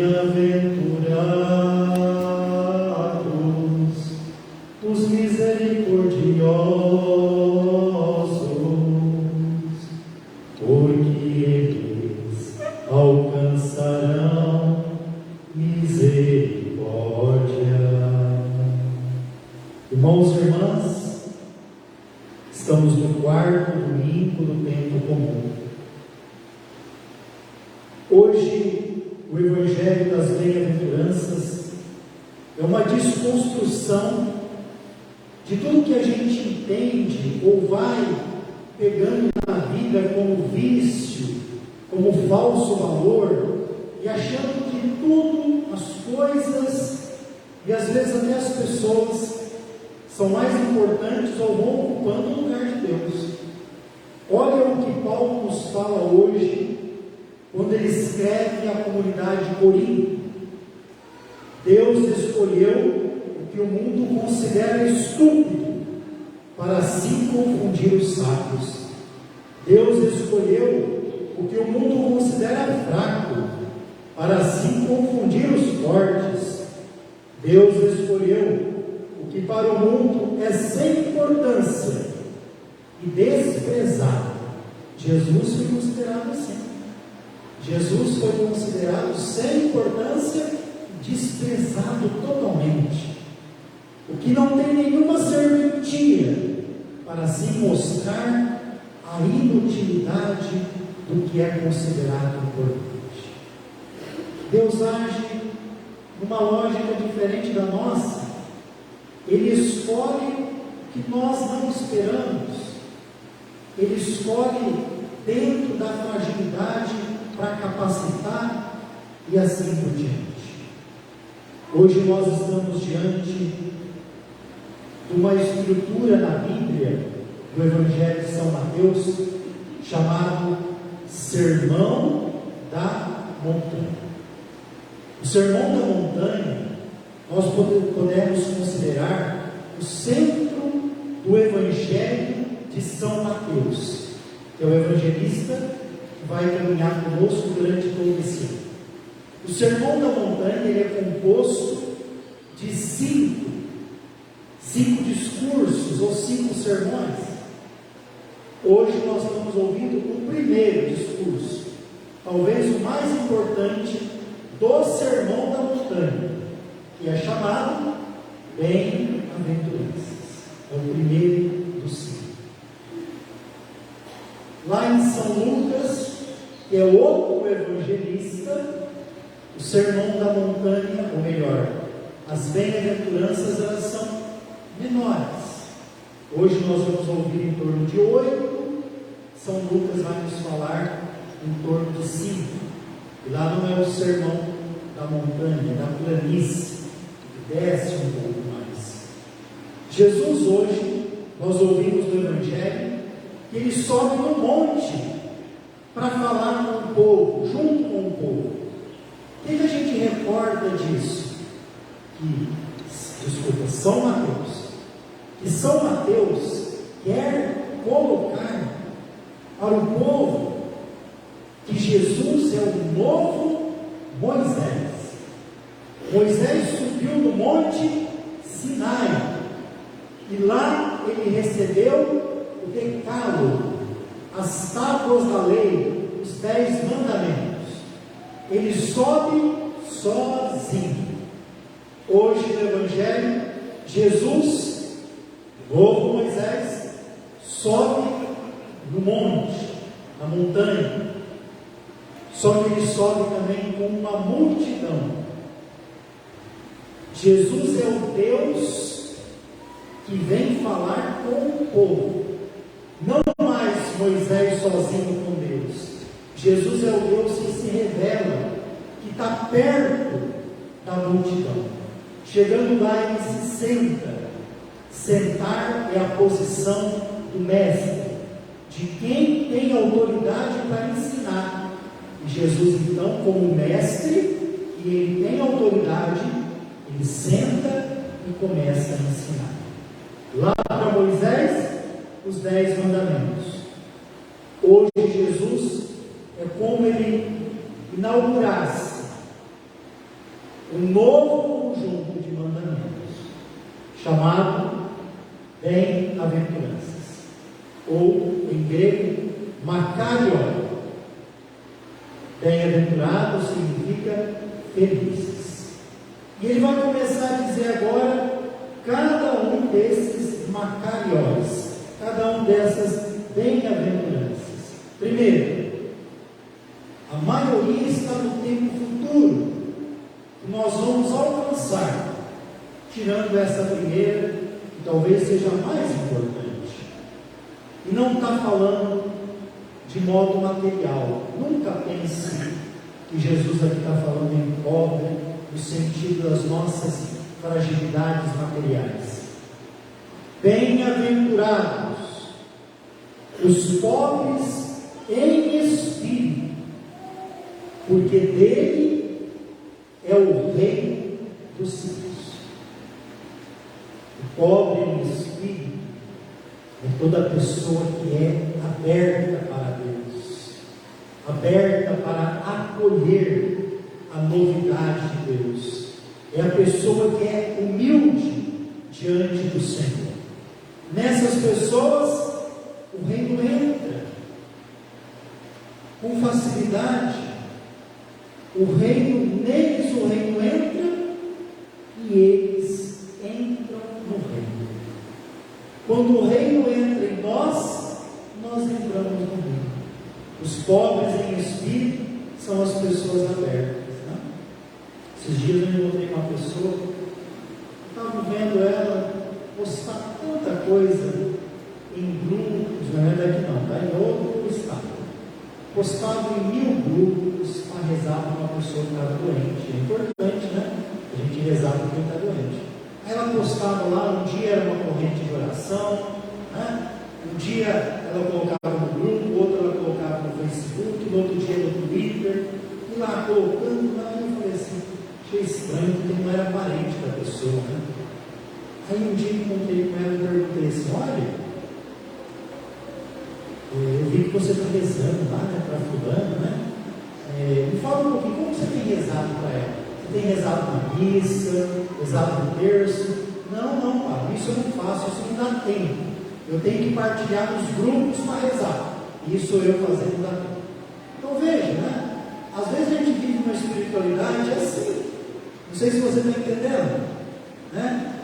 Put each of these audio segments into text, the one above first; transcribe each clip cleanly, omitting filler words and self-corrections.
Bem-aventurados os misericordiosos, porque eles alcançarão misericórdia. Irmãos e irmãs, estamos no quarto domingo do tempo comum. Hoje, o Evangelho das Bem-aventuranças é uma desconstrução de tudo que a gente entende ou vai pegando na vida como vício, como falso valor, e achando que tudo, as coisas e às vezes até as pessoas são mais importantes ou vão ocupando o lugar de Deus. Olha o que Paulo nos fala hoje, quando ele escreve à comunidade de Corinto. Deus escolheu o que o mundo considera estúpido, para assim confundir os sábios. Deus escolheu o que o mundo considera fraco, para assim confundir os fortes. Deus escolheu o que para o mundo é sem importância e desprezado. Jesus foi considerado assim. Jesus foi considerado sem importância e desprezado totalmente. O que não tem nenhuma serventia, para assim mostrar a inutilidade do que é considerado importante. Deus age numa lógica diferente da nossa. Ele escolhe o que nós não esperamos. Ele escolhe dentro da fragilidade para capacitar e assim por diante. Hoje nós estamos diante de uma estrutura na Bíblia do Evangelho de São Mateus chamado Sermão da Montanha. O Sermão da Montanha nós podemos considerar o centro do Evangelho de São Mateus, que é o evangelista que vai caminhar conosco durante todo esse ano. O Sermão da Montanha ele é composto de cinco discursos ou 5 sermões. Hoje nós estamos ouvindo o primeiro discurso, talvez o mais importante do Sermão da Montanha, que é chamado Bem-aventuranças. É o primeiro dos 5. Lá em São Lucas, que é outro evangelista, o Sermão da Montanha, ou melhor, as bem-aventuranças, elas são menores. Hoje nós vamos ouvir em torno de 8, São Lucas vai nos falar em torno de 5. E lá não é o Sermão da Montanha, é da planície, que desce um pouco mais. Jesus hoje, nós ouvimos no Evangelho, que ele sobe no monte para falar com o povo, junto com o povo. O que a gente recorda disso? São Mateus. Que São Mateus quer colocar para o povo que Jesus é o novo Moisés. Moisés subiu no monte Sinai e lá ele recebeu o decálogo, as tábuas da lei, os 10 mandamentos. Ele sobe sozinho. Hoje no Evangelho, Jesus, novo Moisés, sobe no monte, na montanha. Só que ele sobe também com uma multidão. Jesus é o Deus que vem falar com o povo. Não mais Moisés sozinho com Deus. Jesus é o Deus que se revela, que está perto da multidão. Chegando lá, ele se senta. Sentar é a posição do mestre, de quem tem autoridade para ensinar. E Jesus, então, como mestre, e ele tem autoridade, ele senta e começa a ensinar. Lá para Moisés, os 10 mandamentos. Hoje Jesus é como ele inaugurasse um novo conjunto de mandamentos, chamado bem-aventuranças, ou em grego, makarion. Bem-aventurado significa felizes. E ele vai começar a dizer agora cada um desses makariós, cada um dessas bem-aventuranças. Primeiro, a maioria está no tempo futuro, que nós vamos alcançar, tirando essa primeira, que talvez seja a mais importante. E não está falando de modo material. Nunca pense que Jesus aqui está falando em pobre, no sentido das nossas fragilidades materiais. Bem-aventurados os pobres em espírito, porque dele é o reino dos céus. O pobre em espírito é toda pessoa que é aberta para Deus, aberta para acolher a novidade de Deus. É a pessoa que é humilde diante do Senhor. Nessas pessoas, o reino entra com facilidade. Neles o reino entra e eles entram no reino. Quando o reino entra em nós, nós entramos no reino. Os pobres em espírito são as pessoas abertas. Né? Esses dias eu encontrei uma pessoa, estava vendo ela postar tanta coisa em grupos, não é daqui não, está em outro estado. Postado em 1000 grupos para rezar para uma pessoa que estava doente. É importante, né? A gente rezar para quem está doente. Aí ela postava lá, um dia era uma corrente de oração, né? Um dia ela colocava no grupo, outro ela colocava no Facebook, no outro dia no Twitter, e lá colocando, lá eu falei assim, achei estranho, porque não era parente da pessoa, né? Aí um dia eu encontrei com ela e perguntei assim, olha, eu vi que você está rezando lá, né, para fulano, né? Me fala um pouquinho, como você tem rezado para ela? Você tem rezado na missa, rezado no terço? Não, Pablo, isso eu não faço, isso não dá tempo. Eu tenho que partilhar nos grupos para rezar. Isso eu fazendo não dá tempo. Então veja, né? Às vezes a gente vive uma espiritualidade assim. Não sei se você está entendendo, né?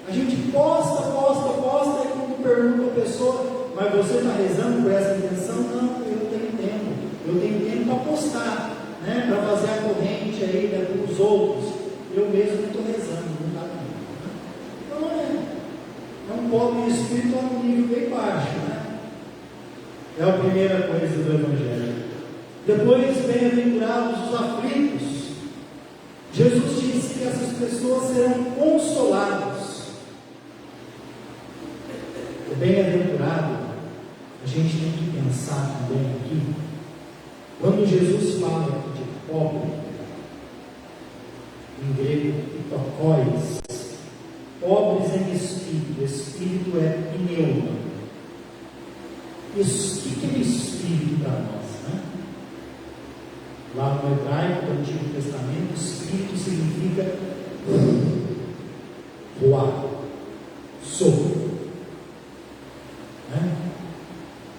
A gente posta, e quando pergunta a pessoa, mas você está rezando por essa intenção? Não, eu tenho tempo. Eu tenho tempo para postar, né? Para fazer a corrente aí, né, para os outros. Eu mesmo não estou rezando, não está tempo. Então é um pobre espírito a um nível bem baixo, né? É a primeira coisa do Evangelho. Depois, bem-aventurados os aflitos. Jesus disse que essas pessoas serão consoladas. Bem-aventurado, a gente tem que pensar também aqui, quando Jesus fala aqui de pobre, em grego, pitokóis, pobres em espírito, espírito é pneuma. O que é espírito para nós, né? Lá no hebraico do Antigo Testamento, espírito significa voar, sopro.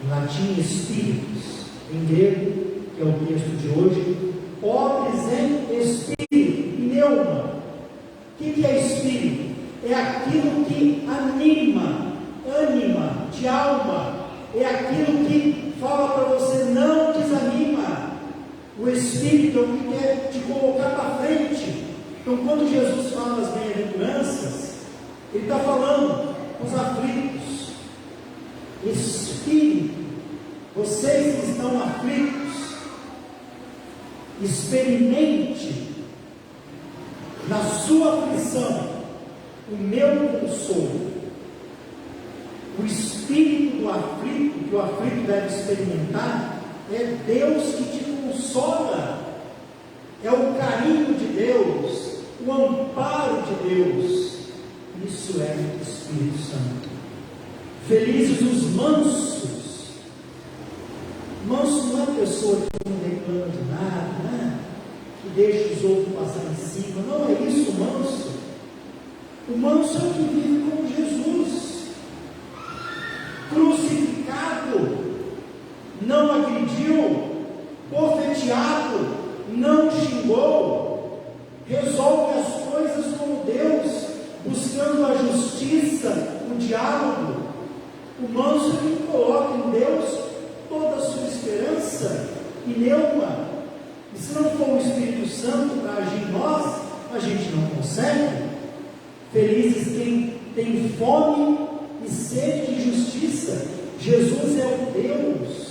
Em latim, espíritos, em grego, que é o texto de hoje, pobres em espírito, pneuma. O que é espírito? É aquilo que anima, ânima, de alma, é aquilo que fala para você, não desanima. O espírito é o que quer te colocar para frente. Então, quando Jesus fala as bem-aventuranças, ele está falando os aflitos. Espírito, vocês que estão aflitos, experimente na sua aflição o meu consolo. O espírito do aflito, que o aflito deve experimentar, é Deus que te consola, é o carinho de Deus, o amparo de Deus. Isso é o Espírito Santo. Felizes os mansos. Manso não é pessoa que não reclama de nada, né? Que deixa os outros passar em cima. Não é O manso é o que vive com Jesus. Crucificado, não agrediu, bofeteado, não xingou, resolve as coisas como Deus, buscando a justiça, o diálogo. O manso é que coloca em Deus toda a sua esperança e neuma. E se não for o Espírito Santo para agir em nós, a gente não consegue. Felizes quem tem fome e sede de justiça. Jesus é o Deus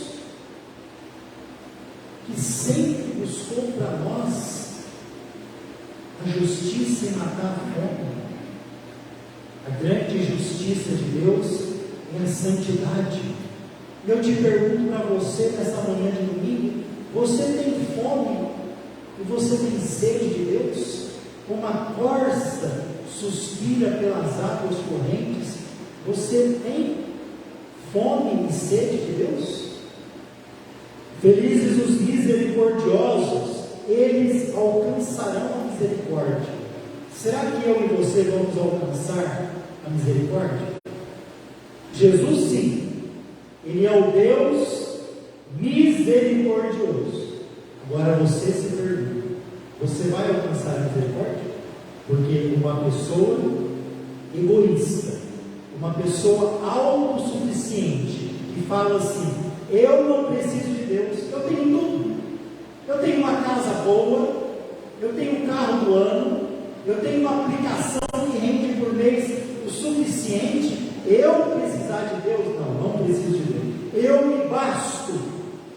que sempre buscou para nós a justiça e matar a fome. A grande justiça de Deus é a santidade. E eu te pergunto para você nessa manhã de domingo: você tem fome e você tem sede de Deus? Como a corça suspira pelas águas correntes, você tem fome e sede de Deus? Felizes os misericordiosos, eles alcançarão a misericórdia. Será que eu e você vamos alcançar a misericórdia? Jesus sim, Ele é o Deus misericordioso. Agora você se pergunta: você vai alcançar a misericórdia? Porque uma pessoa egoísta, uma pessoa autossuficiente, que fala assim: eu não preciso de Deus, eu tenho tudo, eu tenho uma casa boa, eu tenho um carro do ano, eu tenho uma aplicação que rende por mês o suficiente, eu precisar de Deus? Não preciso de Deus, eu me basto.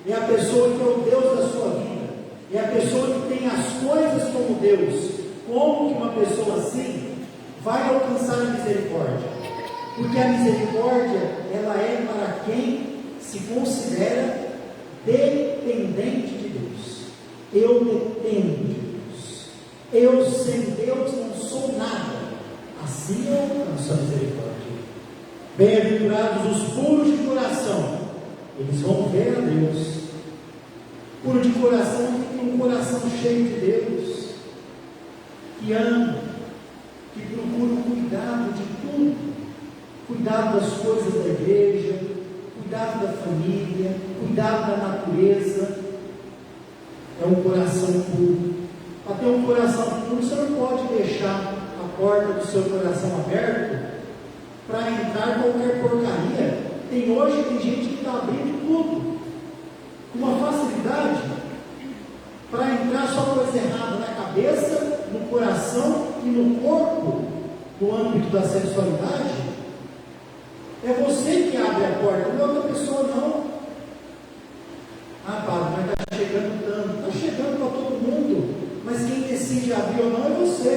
É a pessoa que é o Deus da sua vida, é a pessoa que tem as coisas como Deus. Como que uma pessoa assim vai alcançar a misericórdia? Porque a misericórdia, ela é para quem se considera dependente de Deus. Eu dependo de Deus, eu sem Deus não sou nada. Assim eu alcanço a misericórdia. Bem-aventurados os puros de coração, eles vão ver a Deus. Puro de coração, que tem um coração cheio de Deus, que ama, que procura o cuidado de tudo, cuidado das coisas da igreja, cuidado da família, cuidado da natureza. É um coração puro. Para ter um coração puro, você não pode deixar a porta do seu coração aberta para entrar qualquer porcaria. Tem gente que está abrindo tudo com uma facilidade para entrar só coisa errada na cabeça, no coração e no corpo, no âmbito da sexualidade. É você que abre a porta, não é outra pessoa não. Ah, Padre, mas está chegando tanto. Está chegando para todo mundo, mas quem decide abrir ou não é você.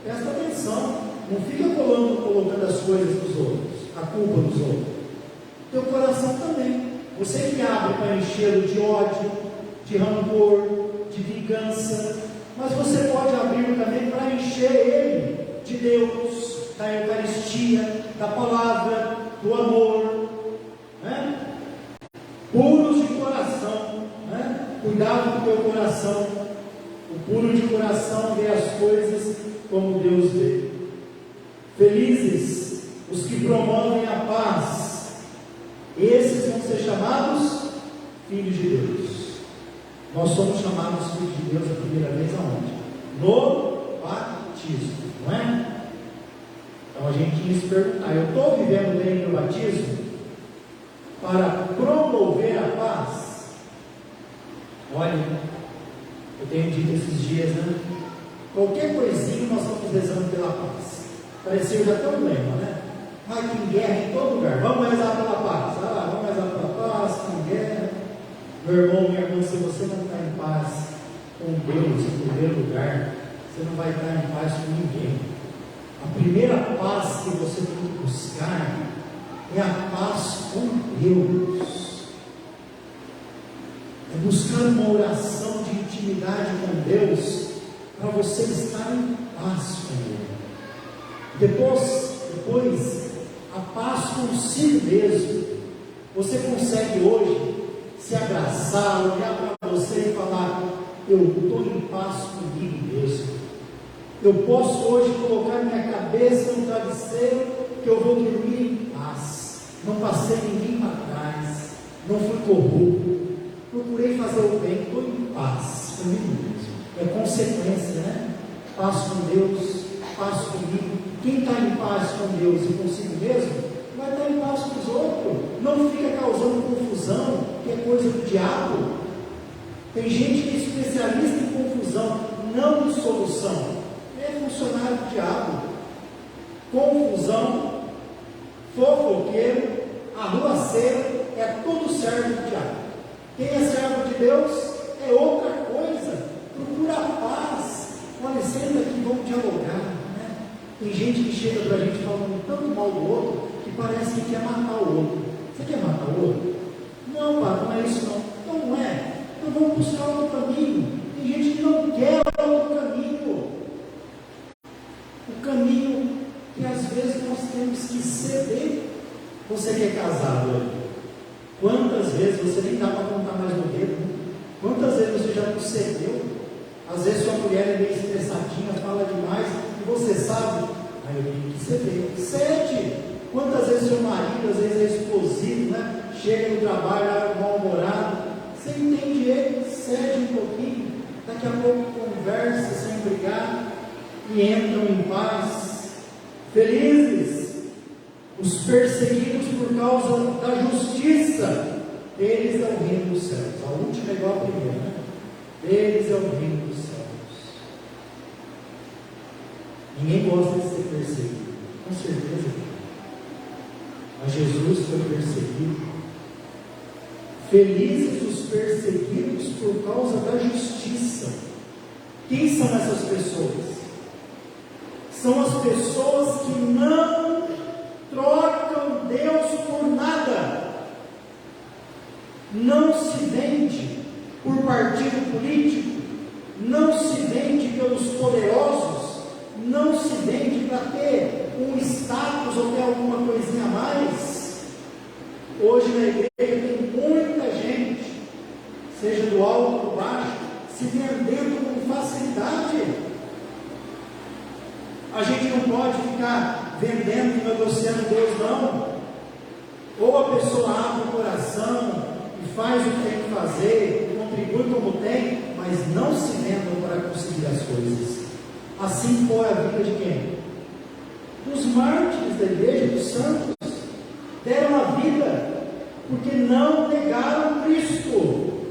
Presta atenção, não fica colocando as coisas dos outros, a culpa dos outros. Teu coração também. Você que abre para enchê-lo de ódio, de rancor, de vingança, mas você pode abrir também para encher ele de Deus, da Eucaristia, da palavra, do amor, né? Puros de coração, né? Cuidado com o teu coração. O puro de coração vê as coisas como Deus vê. Felizes os que promovem a paz, esses vão ser chamados filhos de Deus. Nós somos chamados filhos de Deus a primeira vez aonde? No batismo, não é? Então a gente tinha que se perguntar: eu estou vivendo bem no batismo para promover a paz? Olha, eu tenho dito esses dias, né? Qualquer coisinha nós estamos rezando pela paz. Pareceu já tão lema, né? Ai, tem guerra em todo lugar, vamos rezar pela paz. Vamos rezar pela paz, tem guerra. Meu irmão, minha irmã, se você não está em paz com Deus em primeiro lugar, você não vai estar em paz com ninguém. A primeira paz que você tem que buscar é a paz com Deus. É buscar uma oração de intimidade com Deus, para você estar em paz com Ele. Depois, a paz consigo mesmo. Você consegue hoje se abraçar, olhar para você e falar: eu estou em paz comigo mesmo, Eu posso hoje colocar minha cabeça no travesseiro, que eu vou dormir em paz. Não passei ninguém para trás, não fui corrupto, procurei fazer o bem, estou em paz comigo mesmo. É consequência, né? Paz com Deus, paz comigo. Quem está em paz com Deus e consigo mesmo, vai estar em paz com os outros. Não fica causando confusão, que é coisa do diabo. Tem gente que é especialista em confusão, não em solução. É funcionário do diabo. Confusão, fofoqueiro, arruaceiro, é tudo servo do diabo. Quem é servo de Deus é outra coisa. Procura a paz. Olha, senta aqui, vamos dialogar, né? Tem gente que chega para a gente falando tanto mal do outro, que parece que quer matar o outro. Você quer matar o outro? Não, pai, não é isso não. Então não é. Então vamos buscar outro caminho. Tem gente que não quer outro caminho. O caminho que às vezes nós temos que ceder. Você que é casado aí, quantas vezes você nem dá para contar mais no dedo, né? Quantas vezes você já não cedeu? Às vezes sua mulher é meio estressadinha, fala demais, e você sabe, aí eu tenho que ceder. Cede! Quantas vezes seu marido, às vezes é explosivo, né? Chega no trabalho mal-humorado, você entende ele, cede um pouquinho, daqui a pouco conversa sem brigar e entram em paz. Felizes os perseguidos por causa da justiça, eles é o reino dos céus. A última é igual à primeira, né? Eles é o reino dos céus. Ninguém gosta de ser perseguido, com certeza. Mas Jesus foi perseguido. Felizes os perseguidos por causa da justiça. Quem são essas pessoas? São as pessoas que não trocam Deus por nada. Não se vende por partido político, não se vende pelos poderosos, não se vende para ter um status ou ter alguma coisinha a mais. Hoje na igreja tem muita gente, seja do alto ou do baixo, se vendendo com facilidade. A gente não pode ficar vendendo e negociando Deus, não. Ou a pessoa abre o coração e faz o que tem que fazer, contribui como tem, mas não se vendam para conseguir as coisas. Assim foi a vida de quem? Dos mártires da igreja, dos santos. Deram a vida porque não negaram Cristo.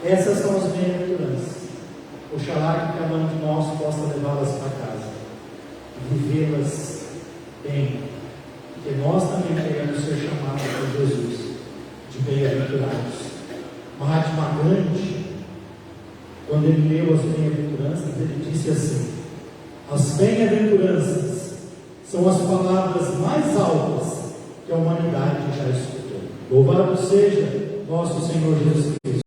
Essas são as bem-aventuranças. Oxalá que cada um de nós possa levá-las para casa e vivê-las bem, porque nós também queremos ser chamados por Jesus de bem-aventurados. Mahatma Gandhi, quando ele leu as bem-aventuranças, ele disse assim: as bem-aventuranças são as palavras mais altas que a humanidade já escutou. Louvado seja nosso Senhor Jesus Cristo.